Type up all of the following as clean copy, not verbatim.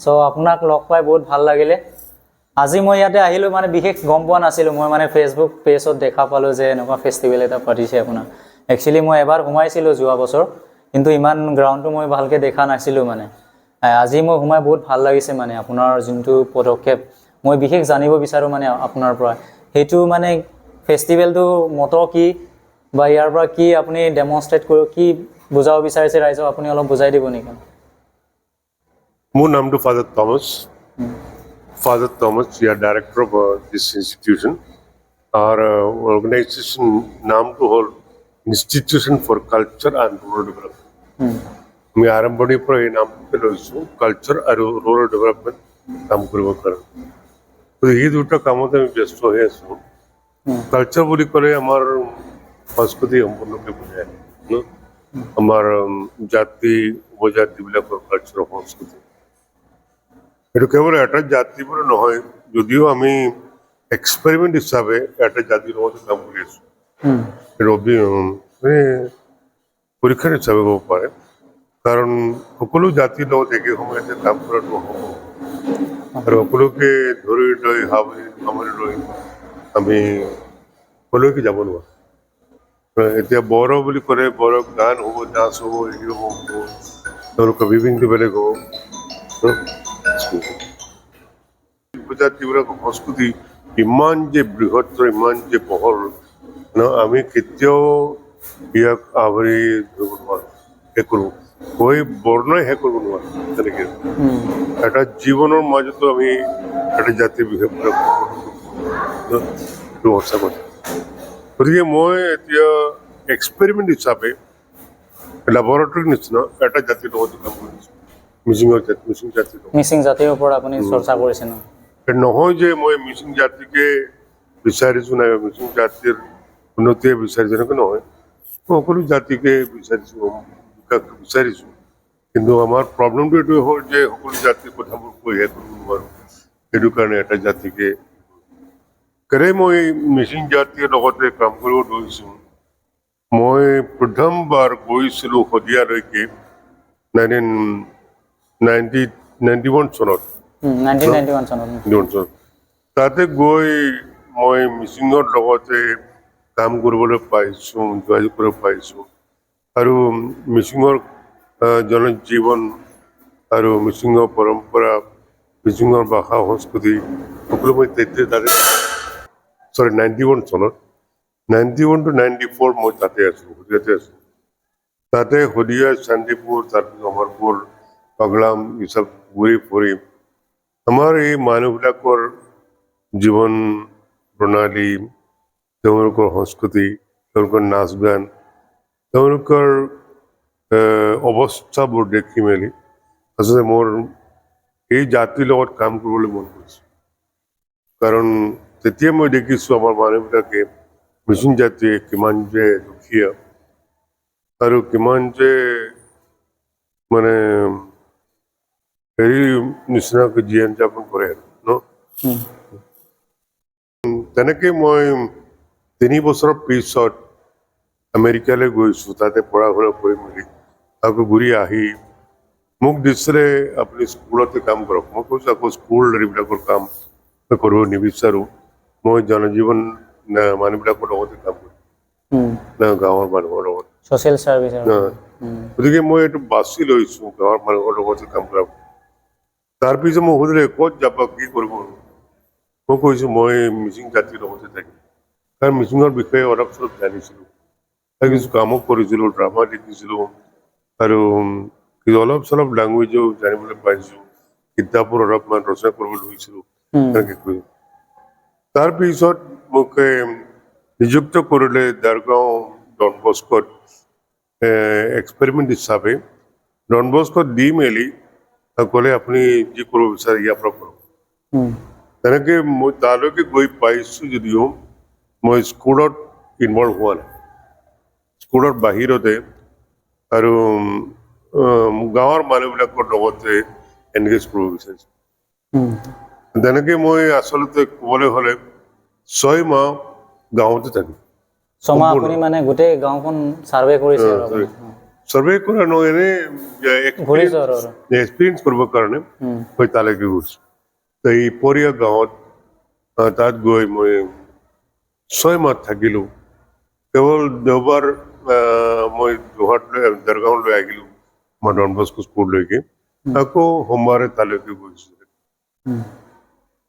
So আপোনাক লগ পাই বহুত ভাল লাগিলে আজি মই ইয়াতে আহিলো মানে বিশেষ গম পোৱা নাছিলো মই মানে ফেসবুক পেজত দেখা পালো যে এনেকুৱা ফেষ্টিভেল এটা পাতিছে আপোনাৰ একচুয়ালি মই এবাৰ ঘুমাইছিলো যোৱা বছৰ কিন্তু ইমান গ্ৰাউণ্ডটো মই ভালকে দেখা নাছিলো মানে আজি মই ঘুমাই বহুত ভাল লাগিছে মানে আপোনাৰ যোনটো পদক্ষেপ মই বিশেষ জানিব বিচাৰো মানে আপোনাৰ পৰা হেতু মানে ফেষ্টিভেলটো মটো কি বা ইয়াৰ পৰা কি আপুনি ডেমনস্ট্ৰেট কৰি কি বুজাব বিচাৰিছে ৰাইজক আপুনি অলপ বুজাই দিব নেকি মোৰ নামটো Father Thomas, we are director of this institution. Our organization naam to whole Institution for Culture and Rural Development. আমি আৰম্ভণিৰ পৰা এই নামটো লৈছো কালচাৰ আৰু ৰুৰাল ডেভেলপমেণ্ট কাম কৰিব কাৰণে এই দুটা কামতে আমি ব্যস্ত হৈ আছো কালচাৰ বুলি ক'লে আমাৰ সংস্কৃতি সম্পূৰ্ণকে বুজায় আমাৰ জাতি উপজাতিবিলাকৰ কালচাৰ সংস্কৃতি এটা কেৱল এটা জাতি বুলি নহয় যদিও আমি এক্সপেৰিমেণ্ট হিচাপে এটা জাতিৰ লগত কাম কৰি আছো পৰীক্ষা হিচাপে হ'ব পাৰে কাৰণ সকলো জাতিৰ লগত একে সময়তে কাম কৰাটো নহ'ব আৰু সকলোকে ধৰি লৈ সামৰি লৈ আমি সকলোকে যাব নোৱাৰো এতিয়া বড়ো বুলি ক'লে বড়ো গান হ'ব নাচ হ'ব হেৰি হ'ব তেওঁলোকৰ বিভিন্ন বেলেগ হ'ব উপজাতিবিলাকৰ সংস্কৃতি ইমান যে বৃহত্তৰ ইমান যে বহল আমি কেতিয়াও ইয়াক আৱৰি ধৰিব নোৱাৰো শেষ কৰিব কৈ বৰ্ণই শেষ কৰিব নোৱাৰো তেনেকে এটা জীৱনৰ মাজতো আমি এটা জাতিৰ বিষয়ে সঁচা কথা গতিকে মই এতিয়া এক্সপেৰিমেণ্ট হিচাপে লেবৰেটৰীৰ নিচিনা এটা জাতিৰ লগত কাম কৰিছো মিচিং জাতিৰ ওপৰত আপুনি চৰ্চা কৰিছে নহয় যে মই মিচিং জাতিকে বিচাৰিছো নাই মিচিং জাতিৰ উন্নতিয়ে বিচাৰিছো এনেকৈ নহয় সকলো জাতিকে বিচাৰিছো কিন্তু আমাৰ প্ৰব্লেমটো এইটোৱে হ'ল যে সকলো জাতিৰ কথাবোৰ কৈ শেষ কৰিব নোৱাৰো সেইটো কাৰণে এটা জাতিকে কেৰে মই মিচিং জাতিৰ লগতে কাম কৰিব ধৰিছো মই প্ৰথমবাৰ গৈছিলো শদিয়ালৈকে 1991 চনত তাতে গৈ মই মিচিঙৰ লগতে কাম কৰিবলৈ পাইছো যোগাযোগ কৰিব পাইছো আৰু মিচিঙৰ জনজীৱন আৰু মিচিঙৰ পৰম্পৰা মিচিঙৰ ভাষা সংস্কৃতি সকলো মই তেতিয়া তাতে 91 চনত 91 to 94 মই তাতে আছো শদিয়াতে আছো তাতে শদিয়া শান্তিপুৰ তাৰপিছত অমৰপুৰ পাগলাম এইসব ঘূৰি ফুৰি আমাৰ এই মানুহবিলাকৰ জীৱন প্ৰণালী তেওঁলোকৰ সংস্কৃতি তেওঁলোকৰ নাচ গান তেওঁলোকৰ অৱস্থাবোৰ দেখি মেলি আচলতে মোৰ এই জাতিৰ লগত কাম কৰিবলৈ মন কৰিছে কাৰণ তেতিয়া মই দেখিছো আমাৰ মানুহবিলাকে মিচিং জাতিয়ে কিমান যে দুখীয়া আৰু কিমান যে মানে হেৰি নিচিনাকৈ জীৱন যাপন কৰে তেনেকে মই 3 বছৰৰ পিছত আমেৰিকালৈ গৈছো তাতে পঢ়া শুনা কৰি মেলি আকৌ ঘূৰি আহি মোক দিছিলে আপুনি স্কুলতে কাম কৰক মই কৈছো আকৌ স্কুল এইবিলাকৰ কাম কৰিব নিবিচাৰো মই জনজীৱন মানুহবিলাকৰ লগতে কাম কৰিম গাঁৱৰ মানুহৰ লগত সোশ্যাল সাৰ্ভিস গতিকে মই এইটো বাছি লৈছো গাঁৱৰ মানুহৰ লগতে কাম কৰা তাৰপিছত মই সুধিলে ক'ত যাব কি কৰিব মই কৈছো মই মিচিং জাতিৰ লগতে থাকিম কাৰণ মিচিঙৰ বিষয়ে অলপ চলপ জানিছিলো কিছু কামো কৰিছিলো ড্ৰামা দেখিছিলো আৰু অলপ চলপ লেংগুৱেজো জানিবলৈ পাইছো কিতাপবোৰ অলপমান ৰচনা কৰিবলৈ লৈছিলো তেনেকৈ কৰি তাৰপিছত মোক নিযুক্ত কৰিলে দেৰগাঁও ডন বস্কোত এক্সপেৰিমেণ্ট হিচাপে ডন বস্কোত দি মেলি ক'লে আপুনি যি কৰিব বিচাৰে ইয়াৰ পৰা কৰক তেনেকে মই তালৈকে গৈ পাইছো যদিও মই স্কুলত ইনভলভ হোৱা নাই স্কুলৰ বাহিৰতে আৰু গাঁৱৰ মানুহবিলাকৰ লগতে এনগেজ কৰিব বিচাৰিছো তেনেকে মই আচলতে ক'বলৈ হ'লে 6 মাহ গাঁৱতে থাকিম ছমাহ আপুনি মানে গোটেই গাঁওখন সাৰ্ভে কৰিছে সাৰ্ভে কৰা নয় এনে ঘূৰিছো আৰু এক্সপিৰিয়েঞ্চ কৰিবৰ কাৰণে মই তালৈকে গৈছো তো এই পৰিয়া গাঁৱত তাত গৈ মই 6 মাহ থাকিলো কেৱল দেওবাৰ মই যোৰহাটলৈ দেৰগাঁৱলৈ আহিলো মই ডন বস্কো স্কুললৈকে আকৌ সোমবাৰে তালৈকে গৈছো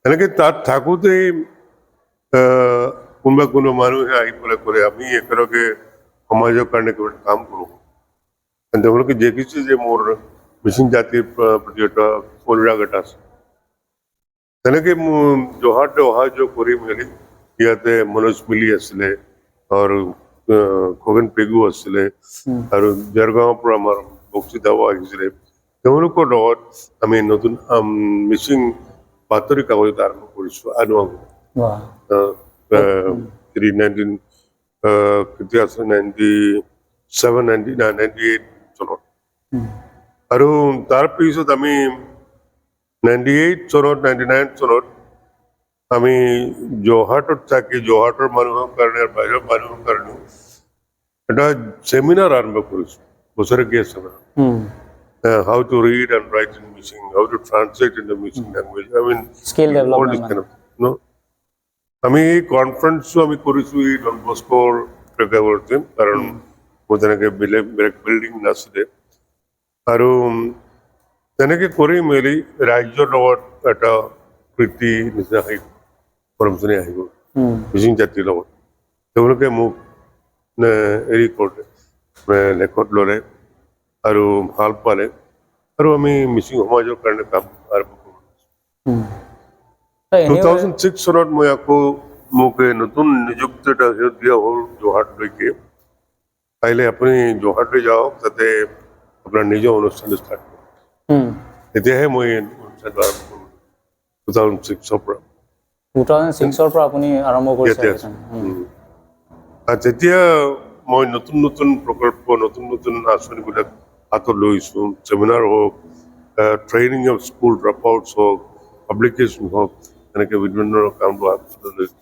এনেকে তাত থাকোঁতেই কোনোবা মানুহে আহি পেলাই কৰে আমি একেলগে সমাজৰ কাৰণে কিবা কাম কৰোঁ তেওঁলোকে দেখিছে যে মোৰ মিচিং জাতিৰ প্ৰতি এটা অনুৰাগ এটা আছে তেনেকে যোৰহাটলৈ অহা যোৱা কৰি মেলি ইয়াতে মনোজ মিলি আছিলে আৰু খগেন পেগু আছিলে আৰু দেৰগাঁৱৰ পৰা আমাৰ বক্সিতাও আহিছিলে তেওঁলোকৰ লগত আমি নতুন মিচিং বাতৰি কাগজ এটা আৰম্ভ কৰিছো আনোৱাগ কেতিয়া আছে 98 চনত আৰু তাৰপিছত আমি 98 চনত 99 চনত আমি যোৰহাটত থাকি যোৰহাটৰ মানুহৰ কাৰণে আৰু বাহিৰৰ মানুহৰ কাৰণে এটা সেমিনাৰ আৰম্ভ কৰিছো বছৰেকীয়া seminar how to read and write in Missing, how to translate in the Missing language. I mean, Skill development, all this kind of, no? আমি কনফাৰেন্সো আমি কৰিছো এই ডন বস্কোৰ প্ৰেক্ষাপটত কাৰণ মোৰ তেনেকে বেলেগ বিল্ডিং নাছিলে আৰু তেনেকে কৰি মেলি ৰাজ্যৰ লগত এটা প্ৰীতি নিচিনা আহি পৰমচনী আহি গ'ল মিচিং জাতিৰ লগত তেওঁলোকে মোক হেৰি কৰিলে লেখত ল'লে আৰু ভাল পালে আৰু আমি মিচিং সমাজৰ কাৰণে কাম আৰম্ভ কৰিলোঁ 2006 চনত মই আকৌ মোক নতুন নিযুক্তি এটা দিয়া হ'ল যোৰহাটলৈকে পাৰিলে আপুনি যোৰহাটলৈ যাওক তাতে আপোনাৰ নিজৰ অনুষ্ঠান ষ্টাৰ্ট কৰক তেতিয়াহে মই অনুষ্ঠানটো আৰম্ভ কৰিলোঁ 2006ৰ পৰা 2006ৰ পৰা আপুনি আৰম্ভ কৰিছে আৰু তেতিয়া মই নতুন নতুন প্ৰকল্প নতুন আঁচনিবিলাক হাতত লৈছো সেমিনাৰ হওক training of school drop outs হওক পাব্লিকেশ্যন হওক এনেকে বিভিন্ন কামবোৰ হাতত লৈছো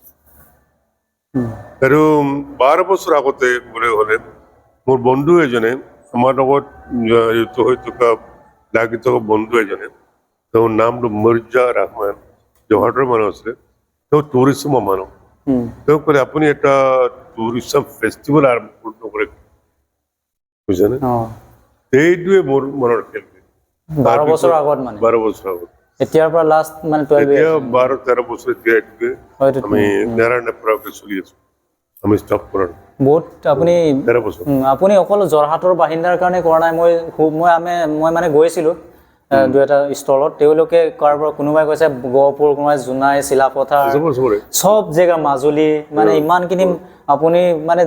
আৰু 12 বছৰ আগতে গ'লে হ'লে মোৰ বন্ধু এজনে আমাৰ লগত হৈ থকা লাগি থকা বন্ধু এজনে তেওঁৰ নামটো মিৰ্জা ৰহমান যোৰহাটৰ মানুহ আছিলে তেওঁ টুৰিজমৰ মানুহ তেওঁ ক'লে আপুনি এটা টুৰিজম ফেষ্টিভেল আৰম্ভ নকৰে বুজিছেনে এইটোৱে মোৰ মনৰ খেল 12 বছৰ আগত মানে 12 বছৰ আগত এতিয়াৰ পৰা লাষ্ট মানে 12 এতিয়া 12-13 বছৰ এতিয়া এইটোকে আমি নেৰানেপেৰাকে চলি আছো আমি ষ্টপ কৰা বহুত আপুনি 13 বছৰ আপুনি অকল যোৰহাটৰ বাহিন্দাৰ কাৰণে কৰা নাই মই মানে গৈছিলোঁ দুই এটা ষ্টলত তেওঁলোকে কাৰোবাৰ কোনোবাই কৈছে গহপুৰ কোনোবাই জোনাই চিলাপথাৰ চব জেগা মাজুলী মানে ইমানখিনি আপুনি মানে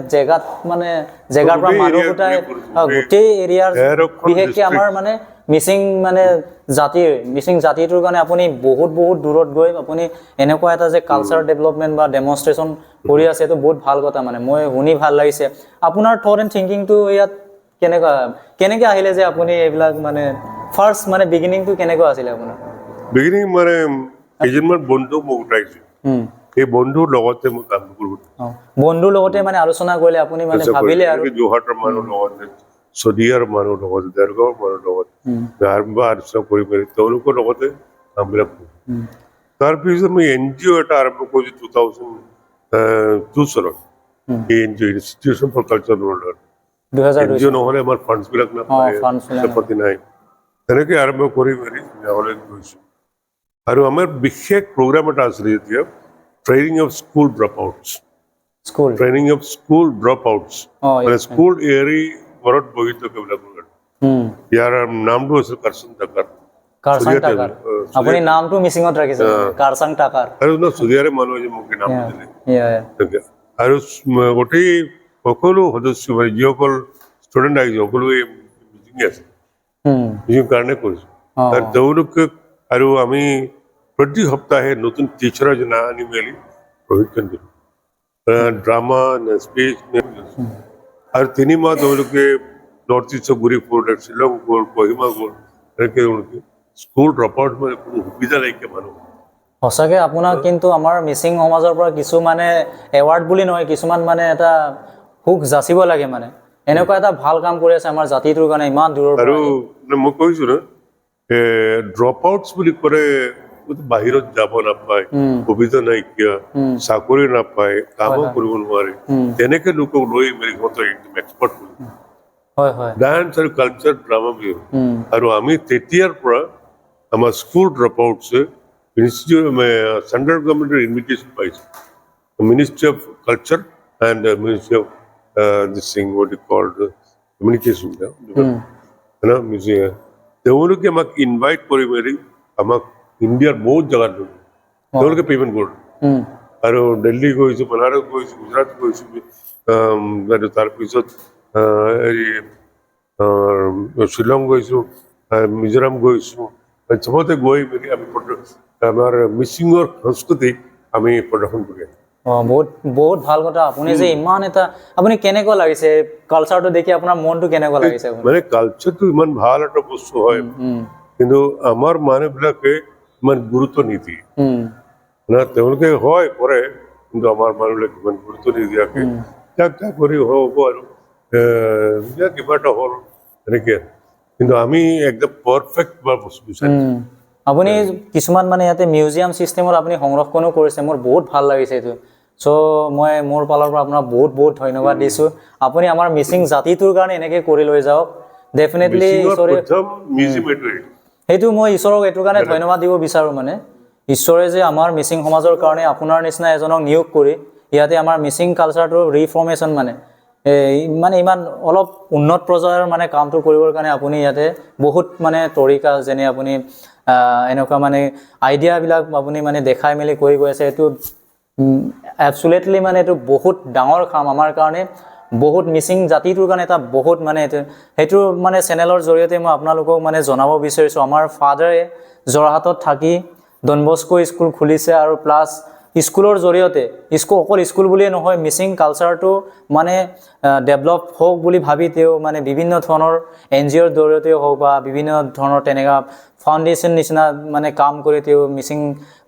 জেগাৰ পৰা মানুহ গোটাই গোটেই এৰিয়াৰ বিশেষকৈ আমাৰ মানে মিচিং জাতিটোৰ কাৰণে আপুনি বহুত দূৰত গৈ আপুনি এনেকুৱা এটা যে কালচাৰ ডেভেলপমেণ্ট বা ডেমনষ্ট্ৰেশ্যন কৰি আছে এইটো বহুত ভাল কথা মানে মই শুনি ভাল লাগিছে আপোনাৰ থট এণ্ড থিংকিংটো ইয়াত কেনেকৈ আহিলে যে আপুনি এইবিলাক মানে ফাৰ্ষ্ট মানে বিগিনিংটো কেনেকুৱা আছিলে আপোনাৰ বিগিনিং মানে কেইজনমান বন্ধু মোক উঠাইছে এই বন্ধুৰ লগতে মই কাম কৰোঁ বন্ধুৰ লগতে মানে আলোচনা কৰিলে আপুনি মানে ভাবিলে আৰু যোৰহাটৰ মানুহৰ লগত চদিয়াৰ মানুহৰ লগত দেৰগাঁৱৰ মানুহৰ লগত আলোচনা কৰি মেলি তেওঁলোকৰ লগতে কামবিলাক কৰোঁ তাৰপিছত মই NGO এটা আৰম্ভ কৰিছোঁ 2002 চনত এই NGO institution for cultural development 2002 NGO নহ'লে আমাৰ ফাণ্ডছবিলাক নাপায় তেনেকে আৰম্ভ কৰি মেলি গাঁৱলৈ গৈছোঁ আৰু আমাৰ বিশেষ প্ৰগ্ৰাম এটা আছিলে এতিয়া training of school drop outs মানে স্কুল এৰি ঘৰত বহি থকাবিলাকৰ ইয়াৰ নামটো আছিল কাৰচাং টাকাৰ আপুনি নামটো মিচিঙত ৰাখিছে কাৰচাং টাকাৰ আৰু চুৰিয়াৰে মানুহ মোক নাম দিলে আৰু গোটেই সকলো সদস্য মানে যিসকল ষ্টুডেণ্ট আহিছে সকলোৱে মিচিং আছে মিচিং কাৰণে কৰিছোঁ আৰু তেওঁলোকে আৰু আমি প্ৰতি সপ্তাহে নতুন টিচাৰ এজন আনি মেলি প্ৰশিক্ষণ দিলোঁ ড্ৰামা স্পীচ আৰু 3 মাহ তেওঁলোকে নৰ্থ ইষ্টত ঘূৰি ফুৰিলে শ্বিলং গ'ল কহিমা গ'ল এনেকৈ তেওঁলোকে স্কুল ড্ৰপ আউট মানে কোনো সুবিধা নাইকিয়া মানুহ সঁচাকৈ আপোনাক কিন্তু আমাৰ মিচিং সমাজৰ পৰা কিছুমানে এৱাৰ্ড বুলি নহয় কিছুমান মানে এটা সুখ যাচিব লাগে মানে এনেকুৱা এটা ভাল কাম কৰি আছে আমাৰ জাতিটোৰ কাৰণে ইমান দূৰৰ পৰা আৰু মই কৈছো না ড্ৰপ আউটছ বুলি কৰে বাহিৰত যাব নাপায় সুবিধা নাইকিয়া চাকৰি নাপায় কামো কৰিব নোৱাৰে তেনেকে লোকক লৈ মেলি সিহঁতক একদম এক্সপাৰ্ট কৰি হয় হয় ডান্স আৰু কালচাৰ ড্ৰামা বিহু আৰু আমি তেতিয়াৰ পৰা আমাৰ স্কুল ড্ৰপ আউটছে চেন্ট্ৰেল গভৰ্ণমেণ্টৰ ইনভিটেশ্যন পাইছে ministry of culture and ministry of this thing what you called communication museum তেওঁলোকে আমাক ইনভাইট কৰি মেলি আমাক ইণ্ডিয়াৰ বহুত জেগাত লৈ তেওঁলোকে পেমেণ্ট কৰে আৰু দিল্লী গৈছো বনাৰস গৈছো গুজৰাট গৈছো আৰু তাৰপিছত হেৰি শ্বিলং গৈছো মিজোৰাম গৈছো চবতে গৈ মেলি আমি আমাৰ মিচিঙৰ সংস্কৃতি আমি প্ৰদৰ্শন কৰি আছো বহুত বহুত ভাল কথা আপুনি যে ইমান এটা আপুনি কেনেকুৱা লাগিছে কালচাৰটো দেখি আপোনাৰ মনটো কেনেকুৱা লাগিছে মানে কালচাৰটো ইমান ভাল এটা বস্তু হয় কিন্তু আমাৰ মানুহবিলাকে ইমান গুৰুত্ব নিদিয়ে না তেওঁলোকে হয় কৰে কিন্তু আমাৰ মানুহবিলাকে ইমান গুৰুত্ব নিদিয়াকে যাক কৰি হ'ব আৰু কিবা এটা হ'ল এনেকে কিন্তু আমি একদম পাৰফেক্ট বস্তু বিচাৰিছো আপুনি কিছুমান মানে ইয়াতে মিউজিয়াম চিষ্টেমত আপুনি সংৰক্ষণো কৰিছে মোৰ বহুত ভাল লাগিছে এইটো চ' মই মোৰ ফালৰ পৰা আপোনাক বহুত বহুত ধন্যবাদ দিছোঁ আপুনি আমাৰ মিচিং জাতিটোৰ কাৰণে এনেকৈ কৰি লৈ যাওক ডেফিনেটলি সেইটো মই ঈশ্বৰক এইটোৰ কাৰণে ধন্যবাদ দিব বিচাৰোঁ মানে ঈশ্বৰে যে আমাৰ মিচিং সমাজৰ কাৰণে আপোনাৰ নিচিনা এজনক নিয়োগ কৰি ইয়াতে আমাৰ মিচিং কালচাৰটোৰ ৰিফৰ্মেশ্যন মানে ইমান অলপ উন্নত পৰ্যায়ৰ মানে কামটো কৰিবৰ কাৰণে আপুনি ইয়াতে বহুত মানে তৰিকা যেনে আপুনি এনেকুৱা মানে আইডিয়াবিলাক আপুনি মানে দেখাই মেলি কৰি গৈ আছে এইটো এবছলিউটলি মানে এইটো বহুত ডাঙৰ কাম আমাৰ কাৰণে বহুত মিচিং জাতিটোৰ কাৰণে এটা বহুত মানে সেইটো মানে চেনেলৰ জৰিয়তে মই আপোনালোকক মানে জনাব বিচাৰিছোঁ আমাৰ ফাদাৰে যোৰহাটত থাকি ডন বস্কো স্কুল খুলিছে আৰু প্লাছ স্কুলৰ জৰিয়তে অকল স্কুল বুলিয়ে নহয় মিচিং কালচাৰটো মানে ডেভেলপ হওক বুলি ভাবি তেওঁ মানে বিভিন্ন ধৰণৰ NGOৰ জৰিয়তে হওক বা বিভিন্ন ধৰণৰ তেনেকুৱা ফাউণ্ডেশ্যন নিচিনা মানে কাম কৰি তেওঁ মিচিং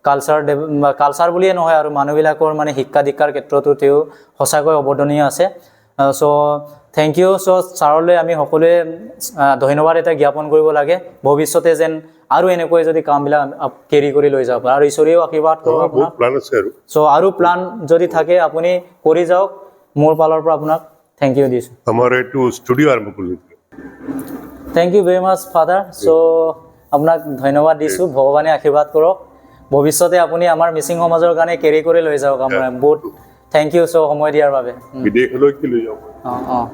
কালচাৰ বুলিয়ে নহয় আৰু মানুহবিলাকৰ মানে শিক্ষা দীক্ষাৰ ক্ষেত্ৰতো তেওঁ সঁচাকৈ অৱদানীয় আছে চ' থেংক ইউ চ' ছাৰলৈ আমি সকলোৱে ধন্যবাদ এটা জ্ঞাপন কৰিব লাগে ভৱিষ্যতে যেন আৰু এনেকৈ যদি কামবিলাক কেৰি কৰি লৈ যাব পাৰে আৰু ঈশ্বৰেও আশীৰ্বাদ কৰক আপোনাক চ' আৰু প্লান যদি থাকে আপুনি কৰি যাওক মোৰ ফালৰ পৰা আপোনাক থেংক ইউ দিছোঁ আমাৰ এইটো ষ্টুডিঅ' আৰম্ভ কৰিলোঁ thank you very much father চ' আপোনাক ধন্যবাদ দিছোঁ ভগৱানে আশীৰ্বাদ কৰক ভৱিষ্যতে আপুনি আমাৰ মিচিং সমাজৰ কাৰণে কেৰি কৰি লৈ যাওক আমাৰ বহুত থেংক ইউ চ' সময় দিয়াৰ বাবে বিদেশলৈ কি লৈ যাওক অঁ